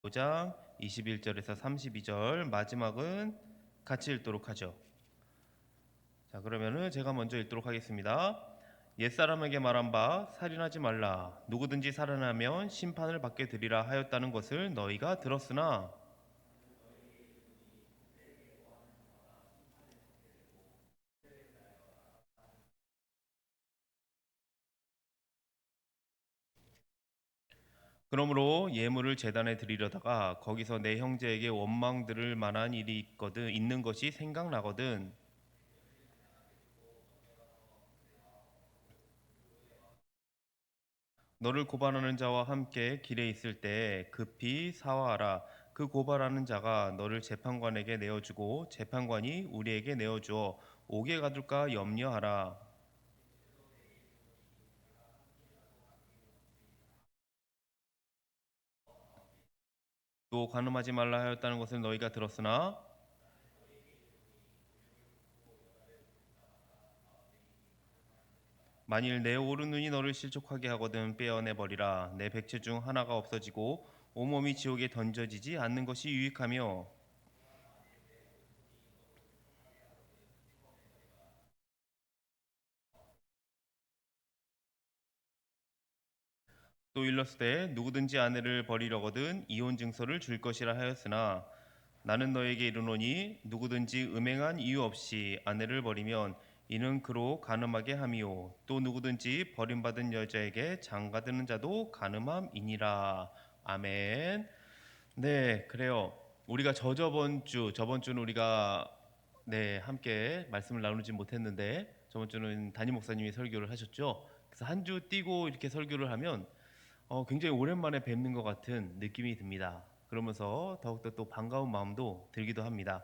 5장 21절에서 32절 마지막은 같이 읽도록 하죠. 자, 그러면은 제가 먼저 읽도록 하겠습니다. 옛사람에게 말한 바 살인하지 말라. 누구든지 살인하면 심판을 받게 되리라 하였다는 것을 너희가 들었으나 그러므로 예물을 제단에 드리려다가 거기서 내 형제에게 원망 들을 만한 일이 있는 것이 생각나거든. 너를 고발하는 자와 함께 길에 있을 때 급히 사화하라. 그 고발하는 자가 너를 재판관에게 내어주고 재판관이 우리에게 내어주어 옥에 가둘까 염려하라. 또 간음하지 말라 하였다는 것을 너희가 들었으나 만일 내 오른눈이 너를 실족하게 하거든 빼어내 버리라. 내 백체 중 하나가 없어지고 온몸이 지옥에 던져지지 않는 것이 유익하며 또 일렀으되 누구든지 아내를 버리려거든 이혼 증서를 줄 것이라 하였으나 나는 너에게 이르노니 누구든지 음행한 이유 없이 아내를 버리면 이는 그로 간음하게 함이요 또 누구든지 버림받은 여자에게 장가드는 자도 간음함이니라. 아멘. 네, 그래요. 우리가 저번 주는 우리가 함께 말씀을 나누지 못했는데 저번 주는 담임 목사님이 설교를 하셨죠. 그래서 한 주 띄고 이렇게 설교를 하면 굉장히 오랜만에 뵙는 것 같은 느낌이 듭니다. 그러면서 더욱더 또 반가운 마음도 들기도 합니다.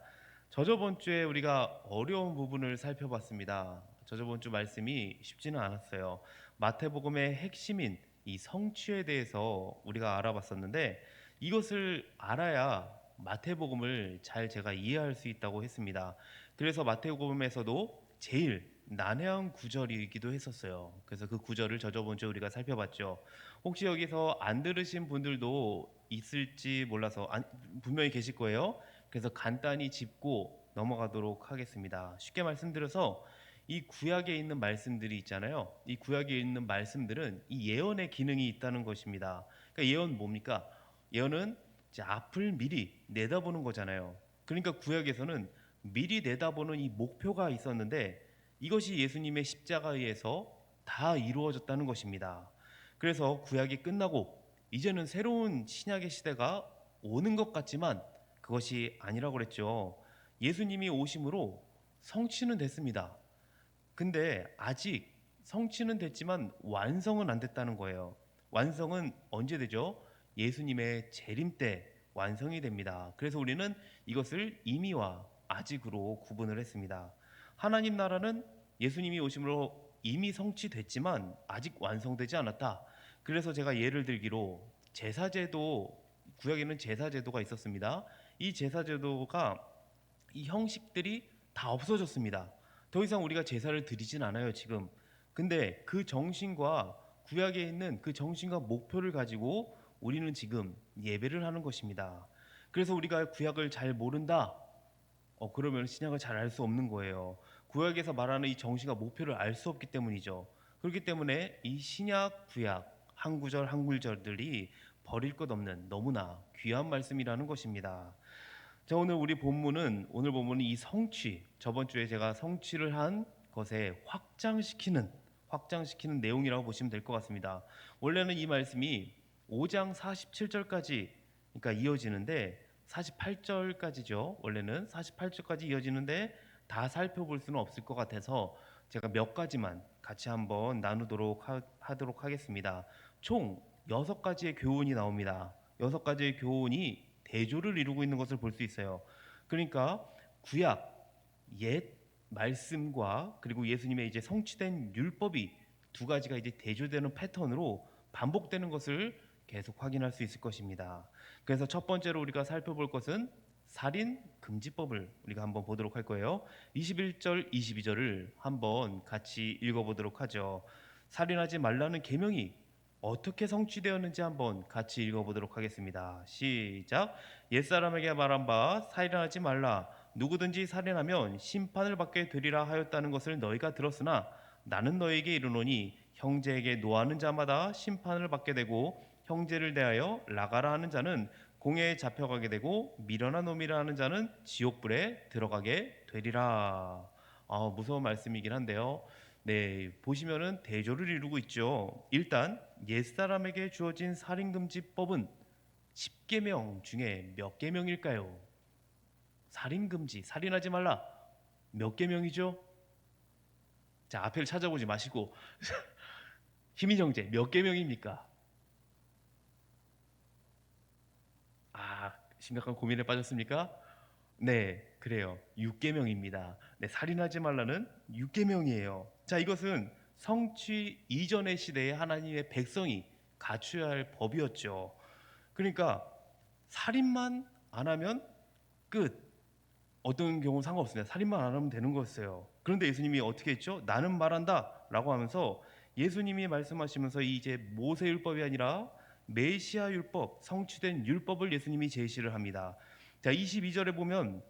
저저번 주에 우리가 어려운 부분을 살펴봤습니다. 저저번 주 말씀이 쉽지는 않았어요. 마태복음의 핵심인 이 성취에 대해서 우리가 알아봤었는데 이것을 알아야 마태복음을 잘 제가 이해할 수 있다고 했습니다. 그래서 마태복음에서도 제일 난해한 구절이기도 했었어요. 그래서 그 구절을 저저번 주에 우리가 살펴봤죠. 혹시 여기서 안 들으신 분들도 있을지 몰라서 분명히 계실 거예요. 그래서 간단히 짚고 넘어가도록 하겠습니다. 쉽게 말씀드려서 이 구약에 있는 말씀들이 있잖아요. 이 구약에 있는 말씀들은 이 예언의 기능이 있다는 것입니다. 그러니까 예언 뭡니까? 예언은 이제 앞을 미리 내다보는 거잖아요. 그러니까 구약에서는 미리 내다보는 이 목표가 있었는데 이것이 예수님의 십자가에서 다 이루어졌다는 것입니다. 그래서 구약이 끝나고 이제는 새로운 신약의 시대가 오는 것 같지만 그것이 아니라고 그랬죠. 예수님이 오심으로 성취는 됐습니다. 근데 아직 성취는 됐지만 완성은 안 됐다는 거예요. 완성은 언제 되죠? 예수님의 재림 때 완성이 됩니다. 그래서 우리는 이것을 이미와 아직으로 구분을 했습니다. 하나님 나라는 예수님이 오심으로 이미 성취됐지만 아직 완성되지 않았다. 그래서 제가 예를 들기로 제사제도, 구약에는 제사제도가 있었습니다. 이 제사제도가 이 형식들이 다 없어졌습니다. 더 이상 우리가 제사를 드리진 않아요, 지금. 근데 그 정신과 구약에 있는 그 정신과 목표를 가지고 우리는 지금 예배를 하는 것입니다. 그래서 우리가 구약을 잘 모른다. 그러면 신약을 잘 알 수 없는 거예요. 구약에서 말하는 이 정신과 목표를 알 수 없기 때문이죠. 그렇기 때문에 이 신약, 구약 한 구절 한 구절들이 버릴 것 없는 너무나 귀한 말씀이라는 것입니다. 자, 오늘 본문은 이 성취, 저번 주에 제가 성취를 한 것에 확장시키는 내용이라고 보시면 될 것 같습니다. 원래는 이 말씀이 5장 47절까지 그러니까 이어지는데 48절까지죠. 원래는 48절까지 이어지는데 다 살펴볼 수는 없을 것 같아서 제가 몇 가지만 같이 한번 나누도록 하도록 하겠습니다. 총 6가지의 교훈이 나옵니다. 6가지의 교훈이 대조를 이루고 있는 것을 볼 수 있어요. 그러니까 구약 옛 말씀과 그리고 예수님의 이제 성취된 율법이 두 가지가 이제 대조되는 패턴으로 반복되는 것을 계속 확인할 수 있을 것입니다. 그래서 첫 번째로 우리가 살펴볼 것은 살인 금지법을 우리가 한번 보도록 할 거예요. 21절, 22절을 한번 같이 읽어보도록 하죠. 살인하지 말라는 계명이 어떻게 성취되었는지 한번 같이 읽어보도록 하겠습니다. 시작. 옛사람에게 말한 바 살인하지 말라. 누구든지 살인하면 심판을 받게 되리라 하였다는 것을 너희가 들었으나 나는 너희에게 이르노니 형제에게 노하는 자마다 심판을 받게 되고 형제를 대하여 라가라 하는 자는 공회에 잡혀가게 되고 미련한 놈이라 하는 자는 지옥불에 들어가게 되리라. 무서운 말씀이긴 한데요. 네, 보시면은 대조를 이루고 있죠. 일단 옛사람에게 주어진 살인금지법은 10계명 중에 몇 계명일까요? 살인금지, 살인하지 말라. 몇 계명이죠? 자, 앞을 찾아보지 마시고 희민 형제 몇 계명입니까? 심각한 고민에 빠졌습니까? 네, 그래요. 6계명입니다. 네, 살인하지 말라는 6계명이에요. 자, 이것은 성취 이전의 시대에 하나님의 백성이 갖춰야 할 법이었죠. 그러니까 살인만 안 하면 끝. 어떤 경우 상관없습니다. 살인만 안 하면 되는 거였어요. 그런데 예수님이 어떻게 했죠? 나는 말한다라고 하면서 예수님이 말씀하시면서 이제 모세 율법이 아니라 메시아 율법, 성취된 율법을 예수님이 제시를 합니다. 자, 22절에 보면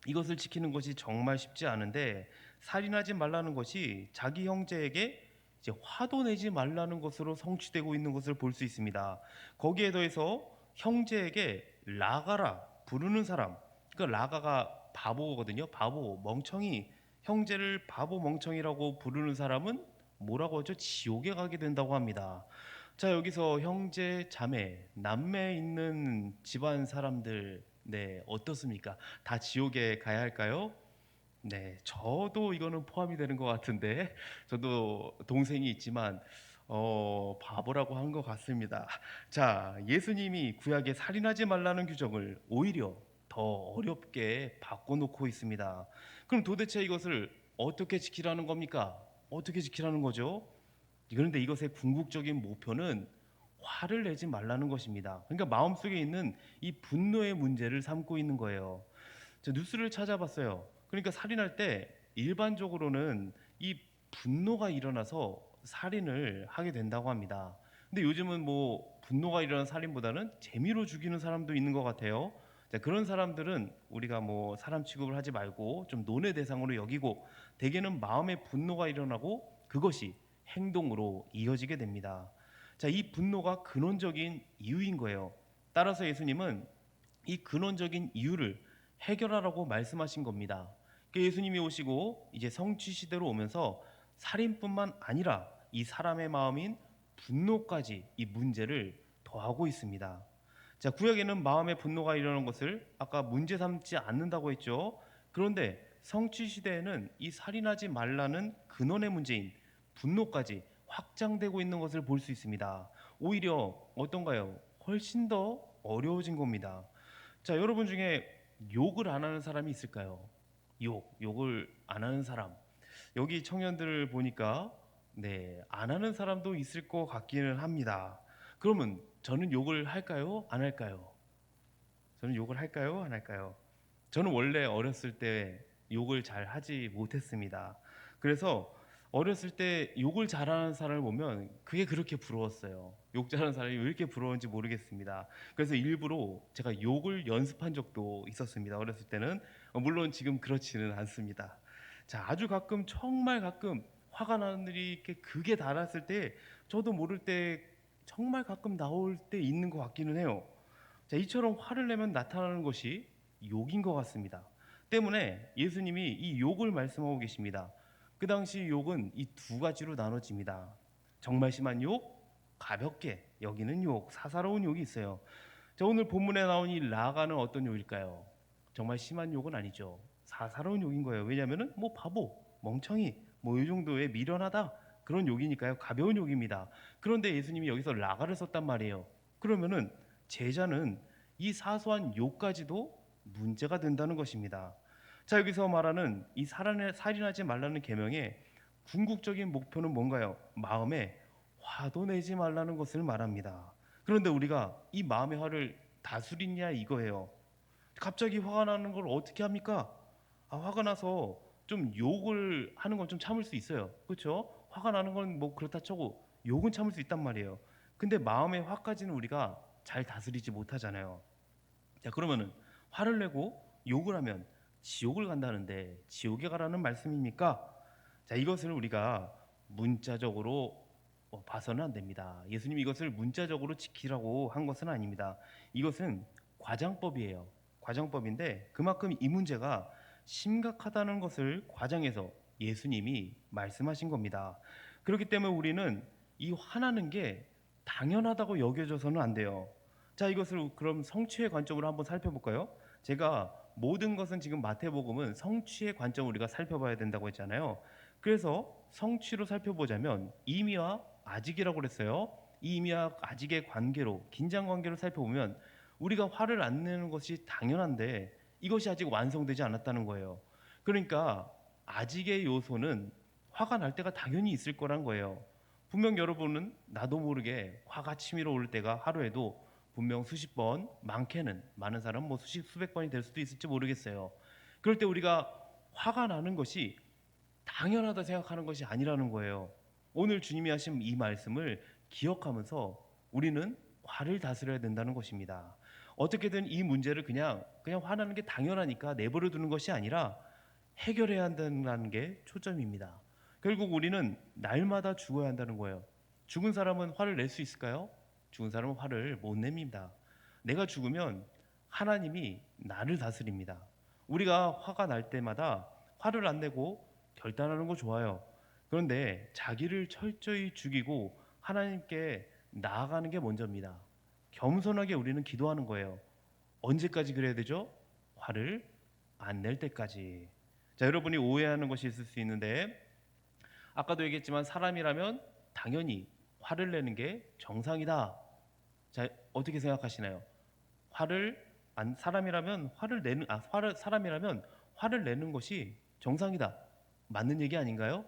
이것을 지키는 것이 정말 쉽지 않은데 살인하지 말라는 것이 자기 형제에게 이제 화도 내지 말라는 것으로 성취되고 있는 것을 볼 수 있습니다. 거기에 더해서 형제에게 라가라 부르는 사람, 그러니까 라가가 바보거든요. 바보, 멍청이. 형제를 바보 멍청이라고 부르는 사람은 뭐라고 하죠? 지옥에 가게 된다고 합니다. 자, 여기서 형제, 자매, 남매 있는 집안 사람들, 네, 어떻습니까? 다 지옥에 가야 할까요? 네, 저도 이거는 포함이 되는 것 같은데, 저도 동생이 있지만, 바보라고 한 것 같습니다. 자, 예수님이 구약에 살인하지 말라는 규정을 오히려 더 어렵게 바꿔놓고 있습니다. 그럼 도대체 이것을 어떻게 지키라는 겁니까? 어떻게 지키라는 거죠? 그런데 이것의 궁극적인 목표는 화를 내지 말라는 것입니다. 그러니까 마음속에 있는 이 분노의 문제를 삼고 있는 거예요. 저 뉴스를 찾아봤어요. 그러니까 살인할 때 일반적으로는 이 분노가 일어나서 살인을 하게 된다고 합니다. 근데 요즘은 뭐 분노가 일어난 살인보다는 재미로 죽이는 사람도 있는 것 같아요. 자, 그런 사람들은 우리가 뭐 사람 취급을 하지 말고 좀 논의 대상으로 여기고 대개는 마음의 분노가 일어나고 그것이 행동으로 이어지게 됩니다. 자, 이 분노가 근원적인 이유인 거예요. 따라서 예수님은 이 근원적인 이유를 해결하라고 말씀하신 겁니다. 예수님이 오시고 이제 성취 시대로 오면서 살인뿐만 아니라 이 사람의 마음인 분노까지 이 문제를 더하고 있습니다. 자, 구약에는 마음의 분노가 일어나는 것을 아까 문제 삼지 않는다고 했죠. 그런데 성취 시대에는 이 살인하지 말라는 근원의 문제인 분노까지 확장되고 있는 것을 볼 수 있습니다. 오히려 어떤가요? 훨씬 더 어려워진 겁니다. 자, 여러분 중에 욕을 안 하는 사람이 있을까요? 욕을 안 하는 사람. 여기 청년들을 보니까 네, 안 하는 사람도 있을 것 같기는 합니다. 그러면 저는 욕을 할까요? 안 할까요? 저는 욕을 할까요? 안 할까요? 저는 원래 어렸을 때 욕을 잘 하지 못했습니다. 그래서 어렸을 때 욕을 잘하는 사람을 보면 그게 그렇게 부러웠어요. 욕 잘하는 사람이 왜 이렇게 부러운지 모르겠습니다. 그래서 일부러 제가 욕을 연습한 적도 있었습니다. 어렸을 때는. 물론 지금 그렇지는 않습니다. 자, 아주 가끔, 정말 가끔 화가 나는 일이 이렇게 극에 달았을 때 저도 모를 때 정말 가끔 나올 때 있는 것 같기는 해요. 자, 이처럼 화를 내면 나타나는 것이 욕인 것 같습니다. 때문에 예수님이 이 욕을 말씀하고 계십니다. 그 당시 욕은 이 두 가지로 나눠집니다. 정말 심한 욕, 가볍게 여기는 욕, 사사로운 욕이 있어요. 자, 오늘 본문에 나온 이 라가는 어떤 욕일까요? 정말 심한 욕은 아니죠. 사사로운 욕인 거예요. 왜냐하면은 뭐 바보, 멍청이, 뭐 이 정도의 미련하다 그런 욕이니까요. 가벼운 욕입니다. 그런데 예수님이 여기서 라가를 썼단 말이에요. 그러면은 제자는 이 사소한 욕까지도 문제가 된다는 것입니다. 자, 여기서 말하는 이 살인하지 말라는 계명의 궁극적인 목표는 뭔가요? 마음에 화도 내지 말라는 것을 말합니다. 그런데 우리가 이 마음의 화를 다스리냐 이거예요. 갑자기 화가 나는 걸 어떻게 합니까? 화가 나서 좀 욕을 하는 건 좀 참을 수 있어요. 그렇죠? 화가 나는 건 뭐 그렇다 쳐고 욕은 참을 수 있단 말이에요. 근데 마음의 화까지는 우리가 잘 다스리지 못하잖아요. 자, 그러면은 화를 내고 욕을 하면 지옥을 간다는데 지옥에 가라는 말씀입니까? 자, 이것을 우리가 문자적으로 봐서는 안 됩니다. 예수님이 이것을 문자적으로 지키라고 한 것은 아닙니다. 이것은 과장법이에요. 과장법인데 그만큼 이 문제가 심각하다는 것을 과장해서 예수님이 말씀하신 겁니다. 그렇기 때문에 우리는 이 화나는 게 당연하다고 여겨져서는 안 돼요. 자, 이것을 그럼 성취의 관점으로 한번 살펴볼까요? 제가 모든 것은 지금 마태복음은 성취의 관점을 우리가 살펴봐야 된다고 했잖아요. 그래서 성취로 살펴보자면 이미와 아직이라고 그랬어요. 이 이미와 아직의 관계로, 긴장 관계로 살펴보면 우리가 화를 안 내는 것이 당연한데 이것이 아직 완성되지 않았다는 거예요. 그러니까 아직의 요소는 화가 날 때가 당연히 있을 거란 거예요. 분명 여러분은 나도 모르게 화가 치밀어 오를 때가 하루에도 분명 수십 번, 많게는 많은 사람은 뭐 수백 번이 될 수도 있을지 모르겠어요. 그럴 때 우리가 화가 나는 것이 당연하다 생각하는 것이 아니라는 거예요. 오늘 주님이 하신 이 말씀을 기억하면서 우리는 화를 다스려야 된다는 것입니다. 어떻게든 이 문제를 그냥 화나는 게 당연하니까 내버려 두는 것이 아니라 해결해야 한다는 게 초점입니다. 결국 우리는 날마다 죽어야 한다는 거예요. 죽은 사람은 화를 낼 수 있을까요? 죽은 사람은 화를 못 냅니다. 내가 죽으면 하나님이 나를 다스립니다. 우리가 화가 날 때마다 화를 안 내고 결단하는 거 좋아요. 그런데 자기를 철저히 죽이고 하나님께 나아가는 게 먼저입니다. 겸손하게 우리는 기도하는 거예요. 언제까지 그래야 되죠? 화를 안 낼 때까지. 자, 여러분이 오해하는 것이 있을 수 있는데 아까도 얘기했지만 사람이라면 당연히 화를 내는 게 정상이다. 자, 어떻게 생각하시나요? 사람이라면 사람이라면 화를 내는 것이 정상이다. 맞는 얘기 아닌가요?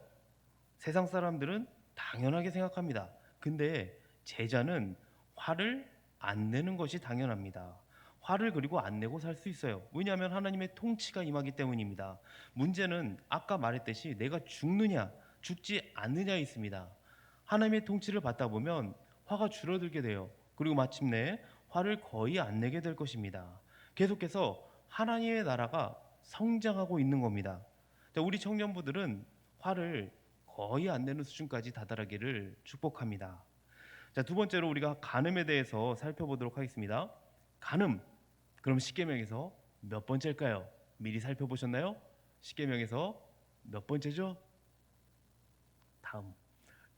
세상 사람들은 당연하게 생각합니다. 근데 제자는 화를 안 내는 것이 당연합니다. 화를 그리고 안 내고 살 수 있어요. 왜냐하면 하나님의 통치가 임하기 때문입니다. 문제는 아까 말했듯이 내가 죽느냐 죽지 않느냐에 있습니다. 하나님의 통치를 받다 보면 화가 줄어들게 돼요. 그리고 마침내 화를 거의 안 내게 될 것입니다. 계속해서 하나님의 나라가 성장하고 있는 겁니다. 자, 우리 청년부들은 화를 거의 안 내는 수준까지 다다르기를 축복합니다. 자, 두 번째로 우리가 간음에 대해서 살펴보도록 하겠습니다. 간음, 그럼 십계명에서 몇 번째일까요? 미리 살펴보셨나요? 십계명에서 몇 번째죠? 다음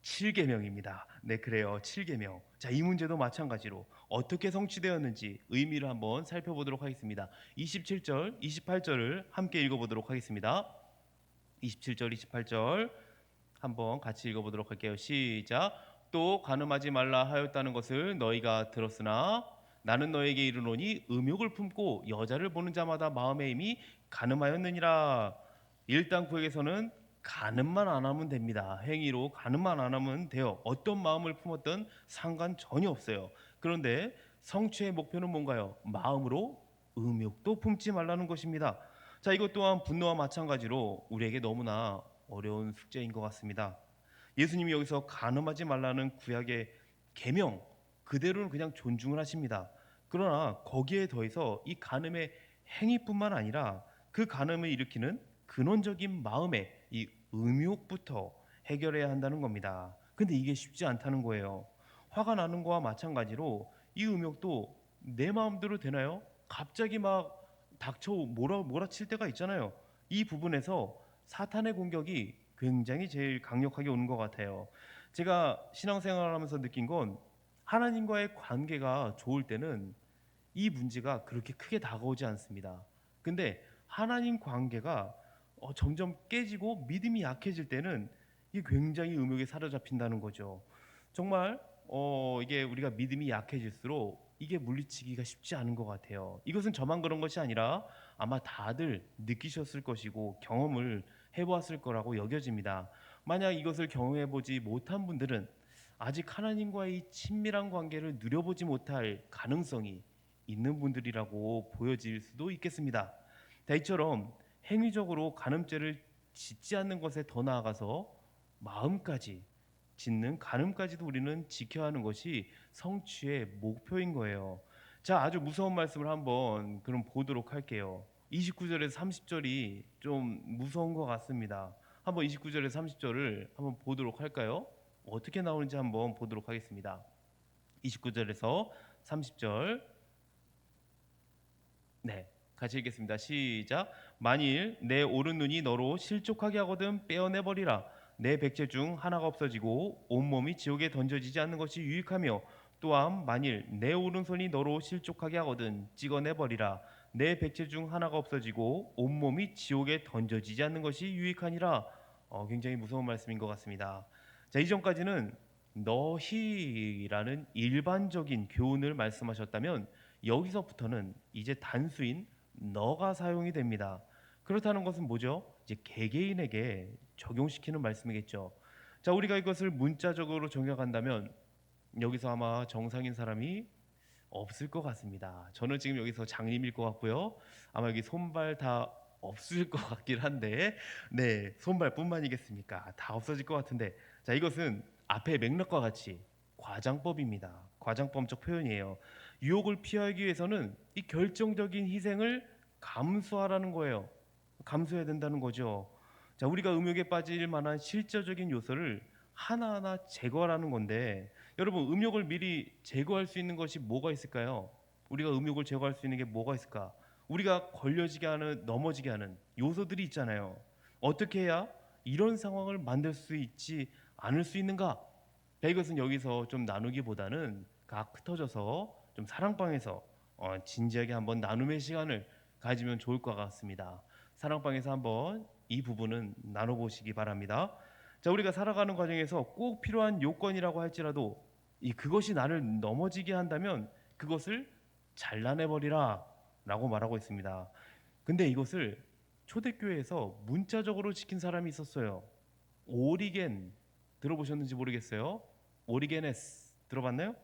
7계명입니다. 네, 그래요. 7계명. 자, 이 문제도 마찬가지로 어떻게 성취되었는지 의미를 한번 살펴보도록 하겠습니다. 27절, 28절을 함께 읽어보도록 하겠습니다. 27절, 28절 한번 같이 읽어보도록 할게요. 시작. 또 간음하지 말라 하였다는 것을 너희가 들었으나 나는 너에게 이르노니 음욕을 품고 여자를 보는 자마다 마음의 힘이 간음하였느니라. 일단 구역에서는 간음만 안 하면 됩니다. 행위로 간음만 안 하면 돼요. 어떤 마음을 품었든 상관 전혀 없어요. 그런데 성취의 목표는 뭔가요? 마음으로 음욕도 품지 말라는 것입니다. 자, 이것 또한 분노와 마찬가지로 우리에게 너무나 어려운 숙제인 것 같습니다. 예수님이 여기서 간음하지 말라는 구약의 계명 그대로는 그냥 존중을 하십니다. 그러나 거기에 더해서 이 간음의 행위뿐만 아니라 그 간음을 일으키는 근원적인 마음의 이 음욕부터 해결해야 한다는 겁니다. 근데 이게 쉽지 않다는 거예요. 화가 나는 거와 마찬가지로 이 음욕도 내 마음대로 되나요? 갑자기 막 닥쳐 몰아칠 때가 있잖아요. 이 부분에서 사탄의 공격이 굉장히 제일 강력하게 오는 것 같아요. 제가 신앙생활을 하면서 느낀 건 하나님과의 관계가 좋을 때는 이 문제가 그렇게 크게 다가오지 않습니다. 근데 하나님 관계가 점점 깨지고 믿음이 약해질 때는 이게 굉장히 음욕에 사로잡힌다는 거죠. 정말 이게 우리가 믿음이 약해질수록 이게 물리치기가 쉽지 않은 것 같아요. 이것은 저만 그런 것이 아니라 아마 다들 느끼셨을 것이고 경험을 해보았을 거라고 여겨집니다. 만약 이것을 경험해보지 못한 분들은 아직 하나님과의 친밀한 관계를 누려보지 못할 가능성이 있는 분들이라고 보여질 수도 있겠습니다. 이처럼 행위적으로 간음죄를 짓지 않는 것에 더 나아가서 마음까지 짓는 간음까지도 우리는 지켜야 하는 것이 성취의 목표인 거예요. 자, 아주 무서운 말씀을 한번 그럼 보도록 할게요. 29절에서 30절이 좀 무서운 것 같습니다. 한번 29절에서 30절을 한번 보도록 할까요? 어떻게 나오는지 한번 보도록 하겠습니다. 29절에서 30절. 네, 같이 읽겠습니다. 시작. 만일 내 오른눈이 너로 실족하게 하거든 빼어내 버리라. 내 백체 중 하나가 없어지고 온몸이 지옥에 던져지지 않는 것이 유익하며, 또한 만일 내 오른손이 너로 실족하게 하거든 찍어내 버리라. 내 백체 중 하나가 없어지고 온몸이 지옥에 던져지지 않는 것이 유익하니라. 굉장히 무서운 말씀인 것 같습니다. 자, 이전까지는 너희라는 일반적인 교훈을 말씀하셨다면, 여기서부터는 이제 단수인 너가 사용이 됩니다. 그렇다는 것은 뭐죠? 이제 개개인에게 적용시키는 말씀이겠죠. 자, 우리가 이것을 문자적으로 정의한다면 여기서 아마 정상인 사람이 없을 것 같습니다. 저는 지금 여기서 장님일 것 같고요. 아마 여기 손발 다 없을 것 같긴 한데, 네, 손발뿐만이겠습니까? 다 없어질 것 같은데, 자, 이것은 앞의 맥락과 같이 과장법입니다. 과장법적 표현이에요. 유혹을 피하기 위해서는 이 결정적인 희생을 감수하라는 거예요. 감수해야 된다는 거죠. 자, 우리가 음욕에 빠질 만한 실질적인 요소를 하나하나 제거하라는 건데, 여러분, 음욕을 미리 제거할 수 있는 것이 뭐가 있을까요? 우리가 음욕을 제거할 수 있는 게 뭐가 있을까? 우리가 걸려지게 하는, 넘어지게 하는 요소들이 있잖아요. 어떻게 해야 이런 상황을 만들 수 있지 않을 수 있는가? 자, 이것은 여기서 좀 나누기보다는 각 흩어져서 좀 사랑방에서 진지하게 한번 나눔의 시간을 가지면 좋을 것 같습니다. 사랑방에서 한번 이 부분은 나눠보시기 바랍니다. 자, 우리가 살아가는 과정에서 꼭 필요한 요건이라고 할지라도 그것이 나를 넘어지게 한다면 그것을 잘라내버리라 라고 말하고 있습니다. 근데 이것을 초대교회에서 문자적으로 지킨 사람이 있었어요. 오리겐, 들어보셨는지 모르겠어요. 오리게네스 들어봤나요?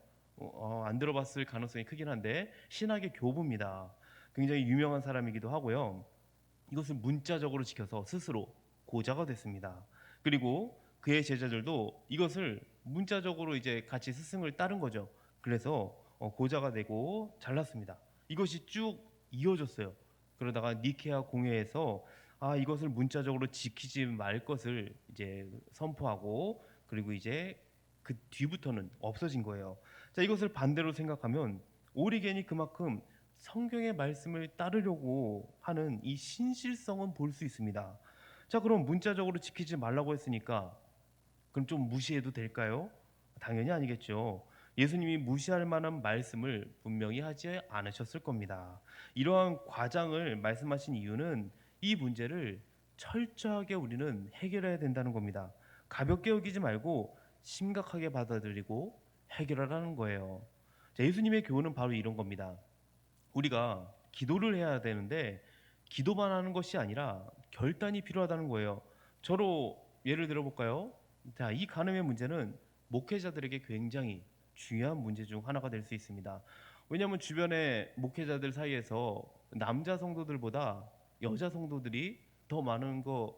안 들어봤을 가능성이 크긴 한데, 신학의 교부입니다. 굉장히 유명한 사람이기도 하고요. 이것을 문자적으로 지켜서 스스로 고자가 됐습니다. 그리고 그의 제자들도 이것을 문자적으로 이제 같이 스승을 따른 거죠. 그래서 고자가 되고 잘났습니다. 이것이 쭉 이어졌어요. 그러다가 니케아 공회에서 이것을 문자적으로 지키지 말 것을 이제 선포하고, 그리고 이제 그 뒤부터는 없어진 거예요. 자, 이것을 반대로 생각하면 오리겐이 그만큼 성경의 말씀을 따르려고 하는 이 신실성은 볼 수 있습니다. 자, 그럼 문자적으로 지키지 말라고 했으니까 그럼 좀 무시해도 될까요? 당연히 아니겠죠. 예수님이 무시할 만한 말씀을 분명히 하지 않으셨을 겁니다. 이러한 과장을 말씀하신 이유는 이 문제를 철저하게 우리는 해결해야 된다는 겁니다. 가볍게 여기지 말고 심각하게 받아들이고 해결하라는 거예요. 자, 예수님의 교훈은 바로 이런 겁니다. 우리가 기도를 해야 되는데 기도만 하는 것이 아니라 결단이 필요하다는 거예요. 저로 예를 들어 볼까요? 자, 이 간음의 문제는 목회자들에게 굉장히 중요한 문제 중 하나가 될 수 있습니다. 왜냐하면 주변의 목회자들 사이에서 남자 성도들보다 여자 성도들이 더 많은 거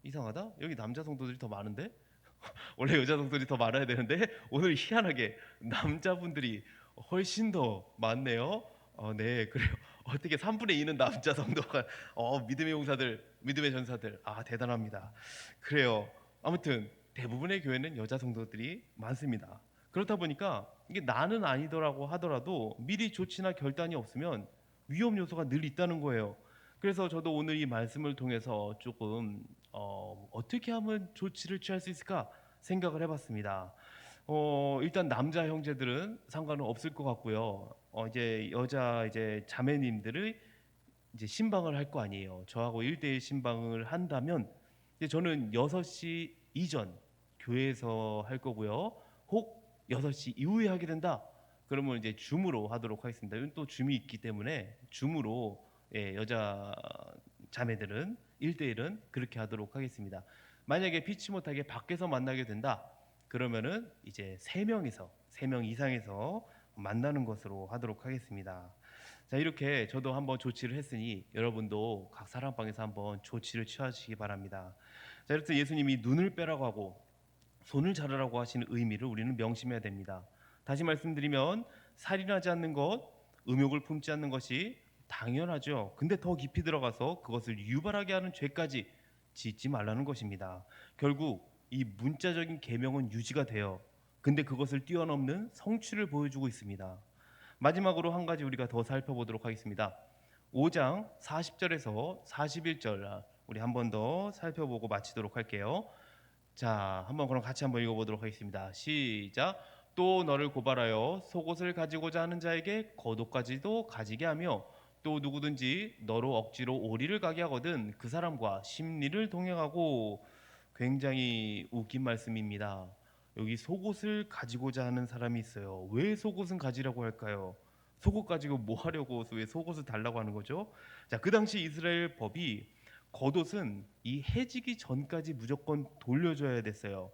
이상하다? 여기 남자 성도들이 더 많은데? 원래 여자 성도들이 더 많아야 되는데 오늘 희한하게 남자분들이 훨씬 더 많네요. 네, 그래요. 어떻게 3분의 2는 남자 성도가 믿음의 용사들, 믿음의 전사들. 대단합니다. 그래요. 아무튼 대부분의 교회는 여자 성도들이 많습니다. 그렇다 보니까 이게 나는 아니더라고 하더라도 미리 조치나 결단이 없으면 위험 요소가 늘 있다는 거예요. 그래서 저도 오늘 이 말씀을 통해서 조금 어떻게 하면 조치를 취할 수 있을까 생각을 해봤습니다. 일단 남자 형제들은 상관은 없을 것 같고요. 이제 여자 이제 자매님들의 이제 신방을 할 거 아니에요. 저하고 1대1 신방을 한다면 이제 저는 6시 이전 교회에서 할 거고요. 혹 6시 이후에 하게 된다. 그러면 이제 줌으로 하도록 하겠습니다. 이건 또 줌이 있기 때문에 줌으로 여자 자매들은 1대1은 그렇게 하도록 하겠습니다. 만약에 피치 못하게 밖에서 만나게 된다. 그러면은 이제 3명이서 3명 이상에서 만나는 것으로 하도록 하겠습니다. 자, 이렇게 저도 한번 조치를 했으니 여러분도 각 사랑방에서 한번 조치를 취하시기 바랍니다. 자, 이렇게 예수님이 눈을 빼라고 하고 손을 자르라고 하시는 의미를 우리는 명심해야 됩니다. 다시 말씀드리면 살인하지 않는 것, 음욕을 품지 않는 것이 당연하죠. 근데 더 깊이 들어가서 그것을 유발하게 하는 죄까지 짓지 말라는 것입니다. 결국 이 문자적인 계명은 유지가 돼요. 근데 그것을 뛰어넘는 성취를 보여주고 있습니다. 마지막으로 한 가지 우리가 더 살펴보도록 하겠습니다. 5장 40절에서 41절 우리 한 번 더 살펴보고 마치도록 할게요. 자, 한번 그럼 같이 한번 읽어보도록 하겠습니다. 시작. 또 너를 고발하여 속옷을 가지고자 하는 자에게 겉옷까지도 가지게 하며 또 누구든지 너로 억지로 오리를 가게 하거든 그 사람과 심리를 동행하고. 굉장히 웃긴 말씀입니다. 여기 속옷을 가지고자 하는 사람이 있어요. 왜 속옷은 가지라고 할까요? 속옷 가지고 뭐 하려고 왜 속옷을 달라고 하는 거죠? 자, 그 당시 이스라엘 법이 겉옷은 이 해지기 전까지 무조건 돌려줘야 됐어요.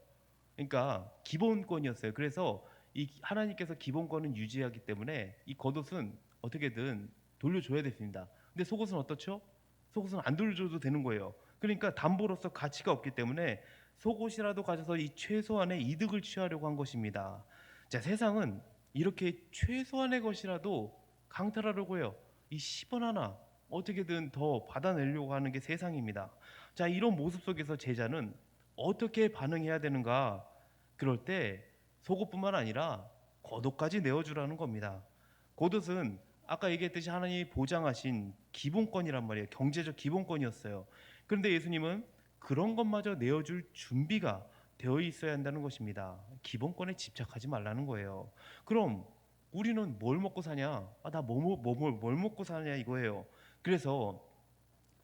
그러니까 기본권이었어요. 그래서 이 하나님께서 기본권은 유지하기 때문에 이 겉옷은 어떻게든 돌려줘야 됐습니다. 근데 속옷은 어떻죠? 속옷은 안 돌려줘도 되는 거예요. 그러니까 담보로서 가치가 없기 때문에 속옷이라도 가져서 이 최소한의 이득을 취하려고 한 것입니다. 자, 세상은 이렇게 최소한의 것이라도 강탈하려고 해요. 이 10원 하나 어떻게든 더 받아내려고 하는 게 세상입니다. 자, 이런 모습 속에서 제자는 어떻게 반응해야 되는가? 그럴 때 속옷뿐만 아니라 겉옷까지 내어주라는 겁니다. 겉옷은 아까 얘기했듯이 하나님이 보장하신 기본권이란 말이에요. 경제적 기본권이었어요. 그런데 예수님은 그런 것마저 내어줄 준비가 되어 있어야 한다는 것입니다. 기본권에 집착하지 말라는 거예요. 그럼 우리는 뭘 먹고 사냐? 나 뭘 먹고 사냐 이거예요. 그래서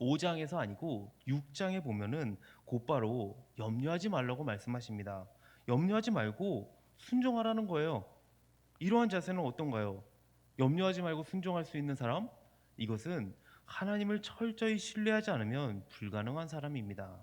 5장에서 아니고 6장에 보면은 곧바로 염려하지 말라고 말씀하십니다. 염려하지 말고 순종하라는 거예요. 이러한 자세는 어떤가요? 염려하지 말고 순종할 수 있는 사람? 이것은 하나님을 철저히 신뢰하지 않으면 불가능한 사람입니다.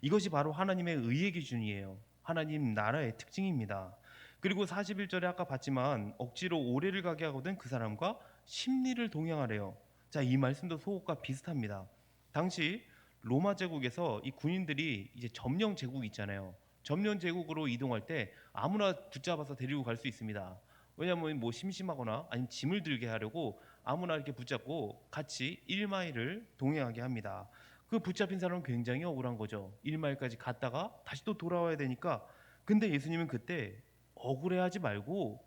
이것이 바로 하나님의 의의 기준이에요. 하나님 나라의 특징입니다. 그리고 41절에 아까 봤지만 억지로 오래를 가게 하거든 그 사람과 심리를 동행하래요. 자, 이 말씀도 속옷과 비슷합니다. 당시 로마 제국에서 이 군인들이 이제 점령 제국 있잖아요. 점령 제국으로 이동할 때 아무나 붙잡아서 데리고 갈 수 있습니다. 왜냐하면 뭐 심심하거나 아니면 짐을 들게 하려고 아무나 이렇게 붙잡고 같이 1마일을 동행하게 합니다. 그 붙잡힌 사람은 굉장히 억울한 거죠. 1마일까지 갔다가 다시 또 돌아와야 되니까. 근데 예수님은 그때 억울해하지 말고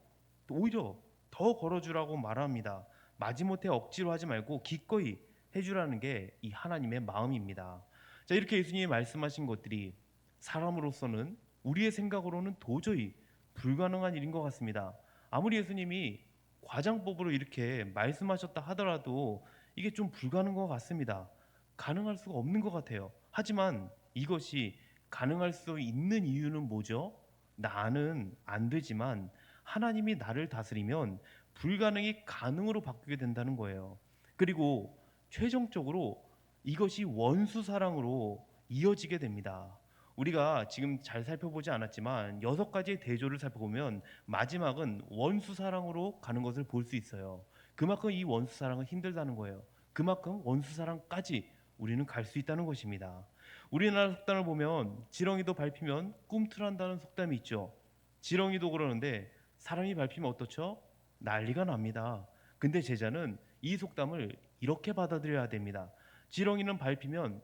오히려 더 걸어주라고 말합니다. 마지못해 억지로 하지 말고 기꺼이 해주라는 게 이 하나님의 마음입니다. 자, 이렇게 예수님이 말씀하신 것들이 사람으로서는 우리의 생각으로는 도저히 불가능한 일인 것 같습니다. 아무리 예수님이 과장법으로 이렇게 말씀하셨다 하더라도 이게 좀 불가능한 것 같습니다. 가능할 수가 없는 것 같아요. 하지만 이것이 가능할 수 있는 이유는 뭐죠? 나는 안 되지만 하나님이 나를 다스리면 불가능이 가능으로 바뀌게 된다는 거예요. 그리고 최종적으로 이것이 원수 사랑으로 이어지게 됩니다. 우리가 지금 잘 살펴보지 않았지만 6가지의 대조를 살펴보면 마지막은 원수 사랑으로 가는 것을 볼 수 있어요. 그만큼 이 원수 사랑은 힘들다는 거예요. 그만큼 원수 사랑까지 우리는 갈 수 있다는 것입니다. 우리나라 속담을 보면 지렁이도 밟히면 꿈틀한다는 속담이 있죠. 지렁이도 그러는데 사람이 밟히면 어떻죠? 난리가 납니다. 근데 제자는 이 속담을 이렇게 받아들여야 됩니다. 지렁이는 밟히면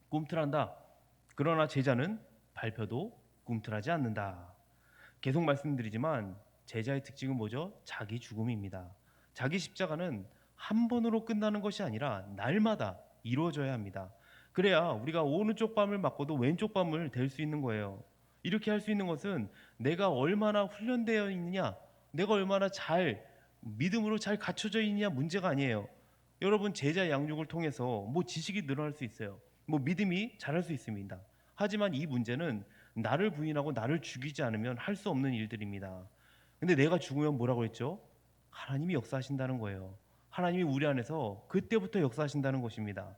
꿈틀한다. 그러나 제자는 밟혀도 꿈틀하지 않는다. 계속 말씀드리지만 제자의 특징은 뭐죠? 자기 죽음입니다. 자기 십자가는 한 번으로 끝나는 것이 아니라 날마다 이루어져야 합니다. 그래야 우리가 오른쪽 뺨을 맞고도 왼쪽 뺨을 댈 수 있는 거예요. 이렇게 할 수 있는 것은 내가 얼마나 훈련되어 있느냐, 내가 얼마나 잘 믿음으로 잘 갖춰져 있느냐 문제가 아니에요. 여러분 제자 양육을 통해서 뭐 지식이 늘어날 수 있어요. 뭐 믿음이 자랄 수 있습니다. 하지만 이 문제는 나를 부인하고 나를 죽이지 않으면 할 수 없는 일들입니다. 근데 내가 죽으면 뭐라고 했죠? 하나님이 역사하신다는 거예요. 하나님이 우리 안에서 그때부터 역사하신다는 것입니다.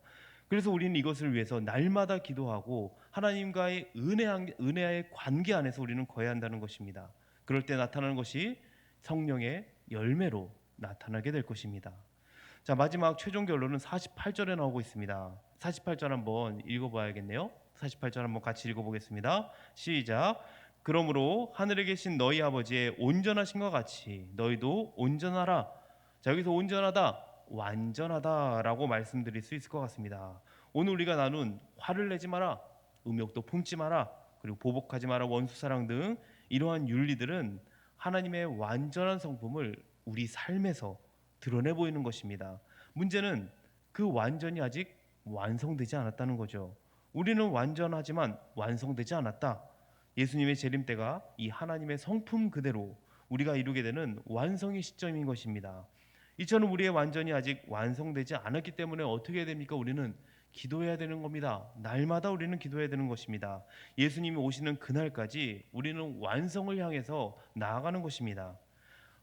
그래서 우리는 이것을 위해서 날마다 기도하고 하나님과의 은혜의 관계 안에서 우리는 거해야 한다는 것입니다. 그럴 때 나타나는 것이 성령의 열매로 나타나게 될 것입니다. 자, 마지막 최종 결론은 48절에 나오고 있습니다. 48절 한번 읽어봐야겠네요. 48절 한번 같이 읽어보겠습니다. 시작. 그러므로 하늘에 계신 너희 아버지의 온전하신 것 같이 너희도 온전하라. 자, 여기서 온전하다, 완전하다라고 말씀드릴 수 있을 것 같습니다. 오늘 우리가 나눈 화를 내지 마라, 음욕도 품지 마라, 그리고 보복하지 마라, 원수사랑 등 이러한 윤리들은 하나님의 완전한 성품을 우리 삶에서 드러내 보이는 것입니다. 문제는 그 완전이 아직 완성되지 않았다는 거죠. 우리는 완전하지만 완성되지 않았다. 예수님의 재림 때가 이 하나님의 성품 그대로 우리가 이루게 되는 완성의 시점인 것입니다. 이처럼 우리의 완전이 아직 완성되지 않았기 때문에 어떻게 해야 됩니까? 우리는 기도해야 되는 겁니다. 날마다 우리는 기도해야 되는 것입니다. 예수님이 오시는 그날까지 우리는 완성을 향해서 나아가는 것입니다.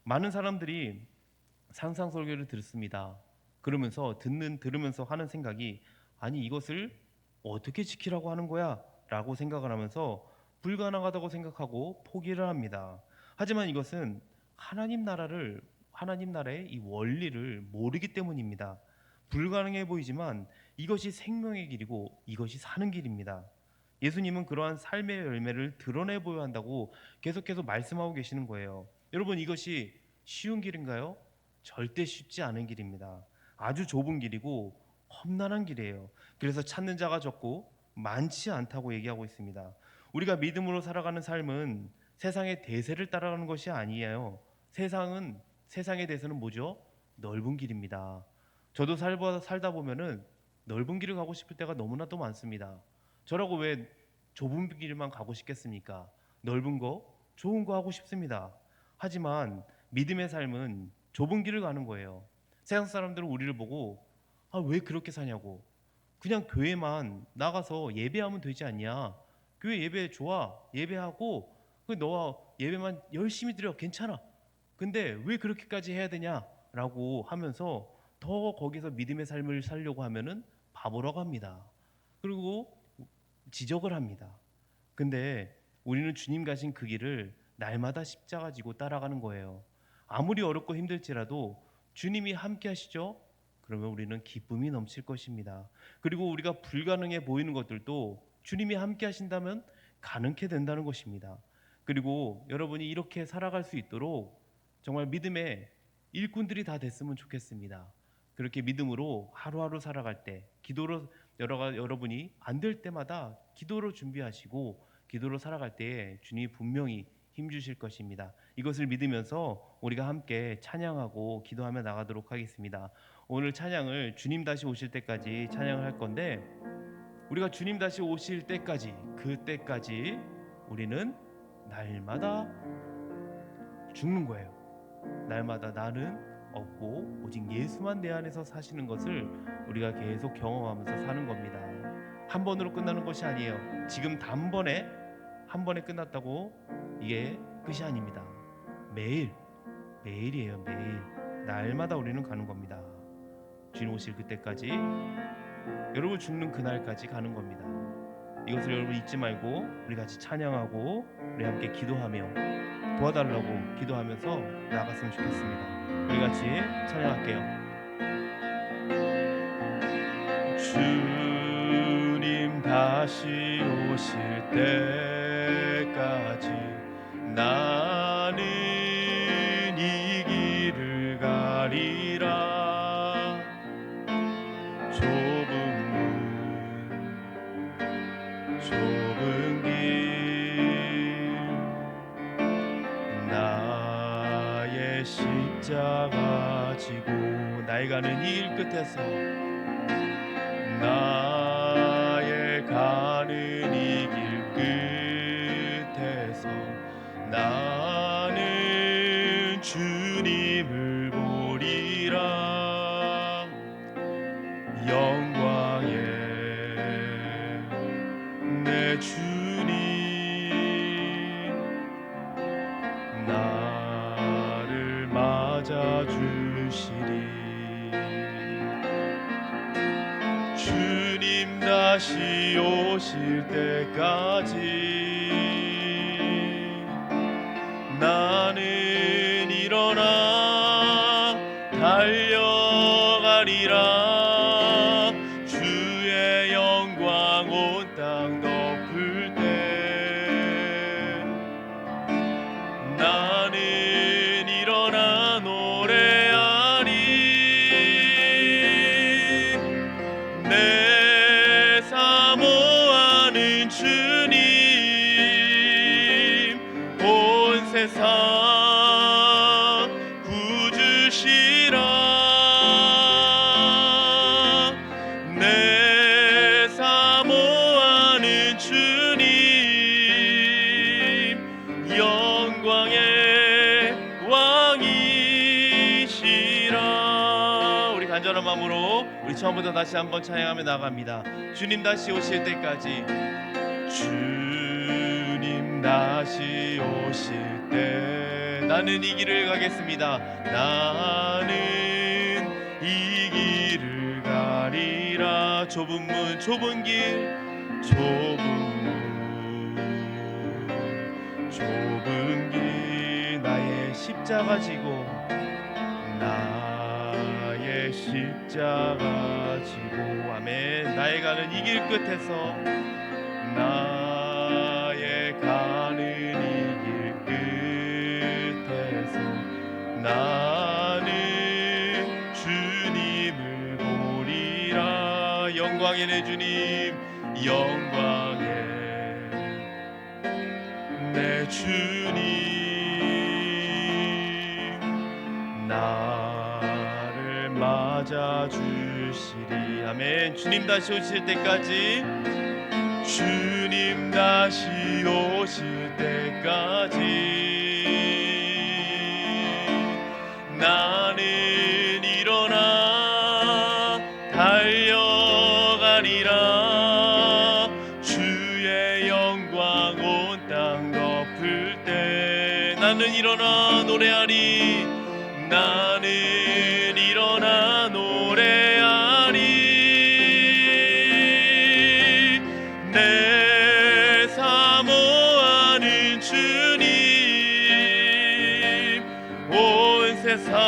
많은 사람들이 상상 설교를 듣습니다. 그러면서 들으면서 하는 생각이, 아니 이것을 어떻게 지키라고 하는 거야? 라고 생각을 하면서 불가능하다고 생각하고 포기를 합니다. 하지만 이것은 하나님 나라의 이 원리를 모르기 때문입니다. 불가능해 보이지만 이것이 생명의 길이고 이것이 사는 길입니다. 예수님은 그러한 삶의 열매를 드러내 보여야 한다고 계속해서 말씀하고 계시는 거예요. 여러분, 이것이 쉬운 길인가요? 절대 쉽지 않은 길입니다. 아주 좁은 길이고 험난한 길이에요. 그래서 찾는 자가 적고 많지 않다고 얘기하고 있습니다. 우리가 믿음으로 살아가는 삶은 세상의 대세를 따라가는 것이 아니에요. 세상의 대세는 뭐죠? 넓은 길입니다. 저도 살다 보면은 넓은 길을 가고 싶을 때가 너무나도 많습니다. 저라고 왜 좁은 길만 가고 싶겠습니까? 넓은 거, 좋은 거 하고 싶습니다. 하지만 믿음의 삶은 좁은 길을 가는 거예요. 세상 사람들은 우리를 보고 왜 그렇게 사냐고, 그냥 교회만 나가서 예배하면 되지 않냐, 교회 예배 좋아, 예배하고 너와 예배만 열심히 드려, 괜찮아, 근데 왜 그렇게까지 해야 되냐라고 하면서 더 거기서 믿음의 삶을 살려고 하면은 바보라고 합니다. 그리고 지적을 합니다. 근데 우리는 주님 가신 그 길을 날마다 십자가 지고 따라가는 거예요. 아무리 어렵고 힘들지라도 주님이 함께 하시죠? 그러면 우리는 기쁨이 넘칠 것입니다. 그리고 우리가 불가능해 보이는 것들도 주님이 함께 하신다면 가능케 된다는 것입니다. 그리고 여러분이 이렇게 살아갈 수 있도록 정말 믿음의 일꾼들이 다 됐으면 좋겠습니다. 그렇게 믿음으로 하루하루 살아갈 때, 기도로 여러분이 안 될 때마다 기도로 준비하시고 기도로 살아갈 때에 주님이 분명히 힘주실 것입니다. 이것을 믿으면서 우리가 함께 찬양하고 기도하며 나가도록 하겠습니다. 오늘 찬양을 주님 다시 오실 때까지 찬양을 할 건데, 우리가 주님 다시 오실 때까지, 그때까지 우리는 날마다 죽는 거예요. 날마다 나는 없고 오직 예수만 내 안에서 사시는 것을 우리가 계속 경험하면서 사는 겁니다. 한 번으로 끝나는 것이 아니에요. 지금 단번에 한 번에 끝났다고 이게 끝이 아닙니다. 매일이에요. 매일 날마다 우리는 가는 겁니다. 주님 오실 그때까지, 여러분 죽는 그날까지 가는 겁니다. 이것을 여러분 잊지 말고 우리 같이 찬양하고 우리 함께 기도하며 도와달라고 기도하면서 나갔으면 좋겠습니다. 우리 같이 찬양할게요. 주님 다시 오실 때까지 나는 이 길을 가리라. 좁은 길 나의 십자가 지고 나의 가는 이 길 끝에서, 나의 가는 이 길 끝에서 나는 주님을 보리라. 영광의 내 주님 나를 맞아주시리. 주님 다시 오실 때까지 나는 일어나 달려가리라. 주의 영광 온 땅 덮을 때 마음으로 우리 처음부터 다시 한번 찬양하며 나갑니다. 주님 다시 오실 때까지. 주님 다시 오실 때 나는 이 길을 가겠습니다. 나는 이 길을 가리라. 좁은 문 좁은 길 좁은 길 나의 십자가 지고 나의 십자가 지고 아멘. 나의 가는 이 길 끝에서 나의 가는 이 길 끝에서 나는 주님을 보리라. 영광의 내 주님 영광의 내 주님 나를 맞아주시리. 아멘. 주님 다시 오실 때까지. 주님 다시 오실 때까지 나는 일어나 달려가리라. 주의 영광 온 땅 덮을 때 나는 일어나 노래하리. 나는 일어나 노래하리. 내 사모하는 주님 온 세상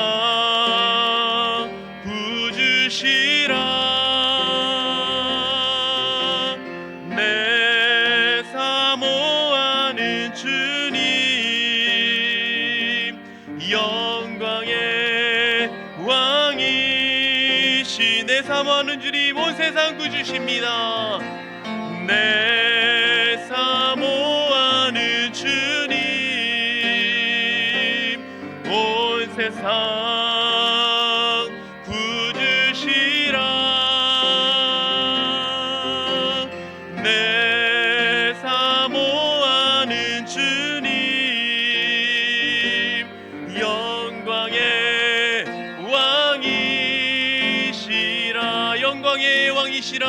부주시라. 내 사모하는 주님 영광의 왕이시. 내 사모하는 주님 온 세상 구주십니다. 내 사모하는 주님 온 세상 구주시라. 내 사모하는 주님 영광의 왕이시라. 영광의 왕이시라.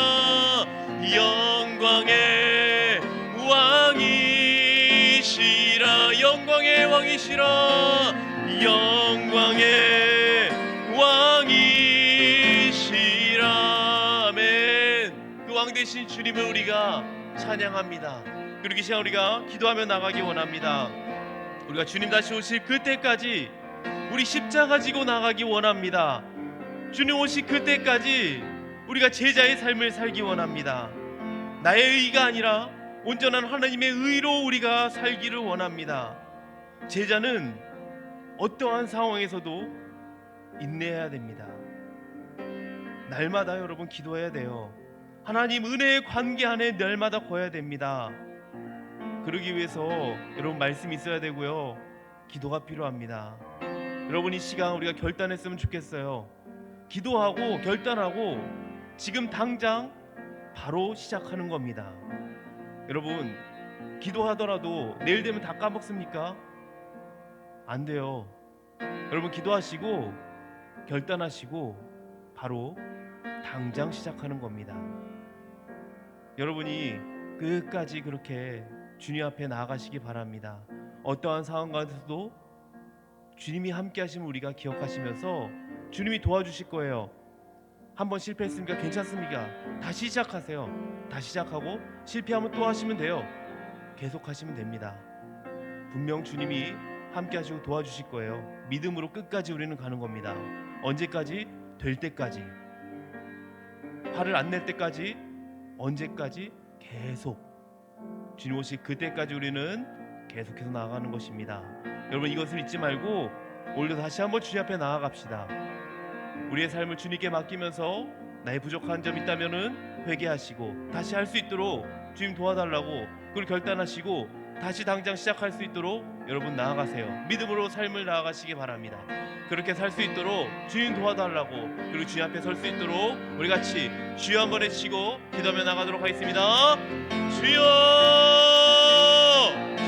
영광의 왕이시라. 영광의 왕이시라. 영광의 왕이시라. 아멘. 그 왕 되신 주님을 우리가 찬양합니다. 그리고 이 시간 우리가 기도하며 나가기 원합니다. 우리가 주님 다시 오실 그때까지 우리 십자가 지고 나가기 원합니다. 주님 오실 그때까지 우리가 제자의 삶을 살기 원합니다. 나의 의가 아니라 온전한 하나님의 의로 우리가 살기를 원합니다. 제자는 어떠한 상황에서도 인내해야 됩니다. 날마다 여러분 기도해야 돼요. 하나님 은혜의 관계 안에 날마다 거해야 됩니다. 그러기 위해서 여러분 말씀이 있어야 되고요, 기도가 필요합니다. 여러분 이 시간 우리가 결단했으면 좋겠어요. 기도하고 결단하고 지금 당장 바로 시작하는 겁니다. 여러분 기도하더라도 내일 되면 다 까먹습니까? 안 돼요. 여러분 기도하시고 결단하시고 바로 당장 시작하는 겁니다. 여러분이 끝까지 그렇게 주님 앞에 나아가시기 바랍니다. 어떠한 상황 가운데서도 주님이 함께 하시면 우리가 기억하시면서 주님이 도와주실 거예요. 한번 실패했으니까 괜찮습니까? 다시 시작하세요. 다시 시작하고 실패하면 또 하시면 돼요. 계속 하시면 됩니다. 분명 주님이 함께 하시고 도와주실 거예요. 믿음으로 끝까지 우리는 가는 겁니다. 언제까지? 될 때까지. 화를 안 낼 때까지. 언제까지? 계속. 주님 오실 그때까지 우리는 계속해서 나아가는 것입니다. 여러분 이것을 잊지 말고 오늘도 다시 한번 주님 앞에 나아갑시다. 우리의 삶을 주님께 맡기면서 나의 부족한 점 있다면은 회개하시고 다시 할 수 있도록 주님 도와달라고 그걸 결단하시고 다시 당장 시작할 수 있도록 여러분 나아가세요. 믿음으로 삶을 나아가시기 바랍니다. 그렇게 살 수 있도록 주님 도와달라고 그리고 주님 앞에 설 수 있도록 우리 같이 주여 한번 외치고 기도하며 나가도록 하겠습니다. 주여,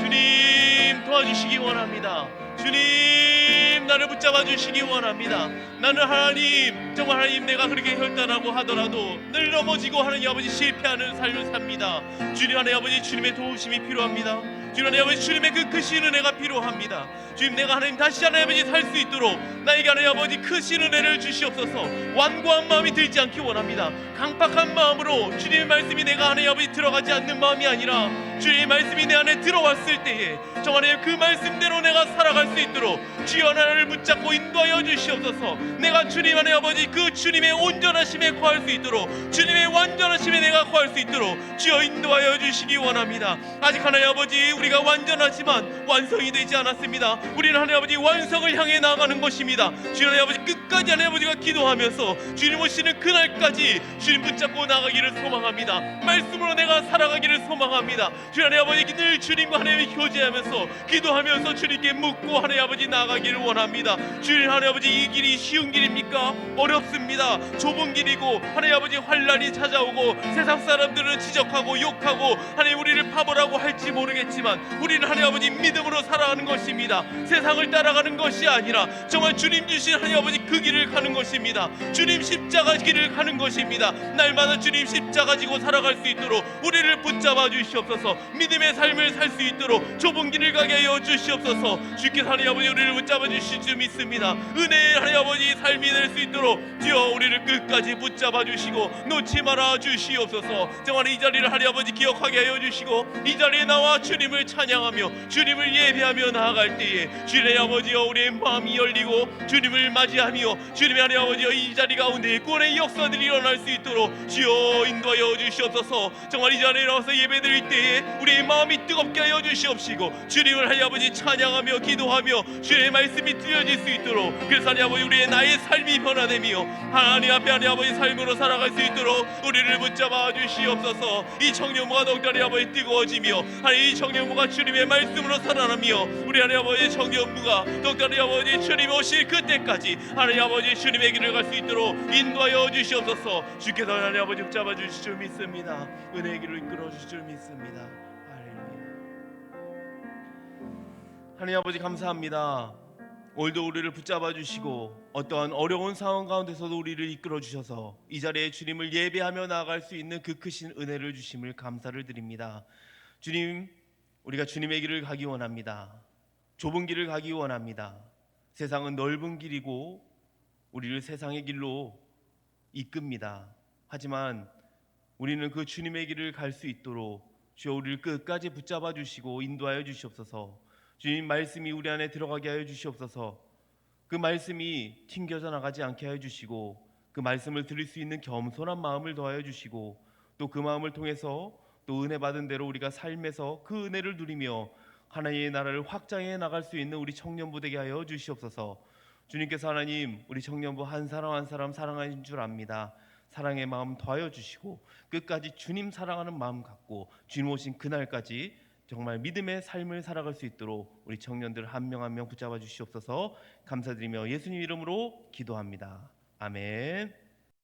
주님 도와주시기 원합니다. 주님 나를 붙잡아 주시기 원합니다. 나는 하나님, 정말 하나님, 내가 그렇게 혈단하고 하더라도 늘 넘어지고 하나님 아버지 실패하는 삶을 삽니다. 주님 하나님 아버지, 주님의 도우심이 필요합니다. 주님 하나님 아버지, 주님의 그 크신 은혜가 필요합니다. 주님, 내가 하나님 다시 하나님 아버지 살 수 있도록 나에게 하나님 아버지 크신 은혜를 주시옵소서. 완고한 마음이 들지 않기 원합니다. 강팍한 마음으로 주님의 말씀이 내가 하나님 아버지 들어가지 않는 마음이 아니라 주님의 말씀이 내 안에 들어왔을 때에 정말 하나님 그 말씀대로 내가 살아갈 수 있도록 주여 나를 붙잡고 인도하여 주시옵소서. 내가 주님 하나님 아버지 그 주님의 온전하심에 거할 수 있도록, 주님의 완전하심에 내가 거할 수 있도록 주여 인도하여 주시기 원합니다. 아직 하나님 아버지 우리가 완전하지만 완성이 되지 않았습니다. 우리는 하나님 아버지 완성을 향해 나아가는 것입니다. 주님 하나님 아버지 끝까지 하나님 아버지가 기도하면서 주님 오시는 그날까지 주님 붙잡고 나가기를 소망합니다. 말씀으로 내가 살아가기를 소망합니다. 주님 하나님 아버지 늘 주님과 하나님이 교제하면서 기도하면서 주님께 묻고 하나님 아버지 나아가기를 원합니다. 주님 하나님 아버지 이 길이 쉬운 길입니까? 어렵습니다. 좁은 길이고 하나님 아버지 환난이 찾아오고 세상 사람들은 지적하고 욕하고 하나님 우리를 바보라고 할지 모르겠지만 우리는 하나님 아버지 믿음으로 살아가는 것입니다. 세상을 따라가는 것이 아니라 정말 주님 주신 하나님 아버지 그 길을 가는 것입니다. 주님 십자가 길을 가는 것입니다. 날마다 주님 십자가 지고 살아갈 수 있도록 우리를 붙잡아 주시옵소서. 믿음의 삶을 살 수 있도록 좁은 길을 가게 하여 주시옵소서. 주께서 하나님 아버지 우리를 붙잡아 주실 줄 믿습니다. 은혜의 하나님 아버지 삶이 될 수 있도록 주여 우리를 끝까지 붙잡아 주시고 놓지 말아 주시옵소서. 정말 이 자리를 하나님 아버지 기억하게 하여 주시고 이 자리에 나와 주님을 찬양하며 주님을 예배하며 나아갈 때에 주님의 아버지여 우리의 마음이 열리고 주님을 맞이하며 주님의 하나님 아버지여 이 자리 가운데 구원의 역사들이 일어날 수 있도록 주여 인도하여 주시옵소서. 정말 이 자리에 나와서 예배드릴 때에 우리의 마음이 뜨겁게 하여 주시옵시고 주님을 하나님 아버지 찬양하며 기도하며 주님의 말씀이 들려질 수 있도록, 그래서 하나님 아버지 우리의 나의 삶이 변화되며 하나님 앞에 하나님 아버지 삶으로 살아갈 수 있도록 우리를 붙잡아 주시옵소서. 이 청년부가 더욱더 하나님 아버지 뜨거워지며 하나님 이 청년부가 주님의 말씀으로 살아나며 우리 하나님 아버지 청년부가 더욱더 하나님 아버지 주님 오실 그때까지 하나님 아버지 주님의 길을 갈 수 있도록 인도하여 주시옵소서. 주께서 하나님 아버지 붙잡아 주실 줄 믿습니다. 은혜의 길을 이끌어 주실 줄 믿습니다. 할렐루야. 하나님 아버지 감사합니다. 오늘도 우리를 붙잡아 주시고 어떠한 어려운 상황 가운데서도 우리를 이끌어 주셔서 이 자리에 주님을 예배하며 나아갈 수 있는 그 크신 은혜를 주심을 감사를 드립니다. 주님, 우리가 주님의 길을 가기 원합니다. 좁은 길을 가기 원합니다. 세상은 넓은 길이고 우리를 세상의 길로 이끕니다. 하지만 우리는 그 주님의 길을 갈 수 있도록 주여 우리를 끝까지 붙잡아 주시고 인도하여 주시옵소서. 주님 말씀이 우리 안에 들어가게 하여 주시옵소서. 그 말씀이 튕겨져 나가지 않게 하여 주시고 그 말씀을 들을 수 있는 겸손한 마음을 더하여 주시고 또 그 마음을 통해서 또 은혜 받은 대로 우리가 삶에서 그 은혜를 누리며 하나님의 나라를 확장해 나갈 수 있는 우리 청년부 되게 하여 주시옵소서. 주님께서 하나님 우리 청년부 한 사람 한 사람 사랑하신 줄 압니다. 사랑의 마음 더하여 주시고 끝까지 주님 사랑하는 마음 갖고 주님 오신 그날까지 정말 믿음의 삶을 살아갈 수 있도록 우리 청년들 한 명 한 명 붙잡아 주시옵소서. 감사드리며 예수님 이름으로 기도합니다. 아멘.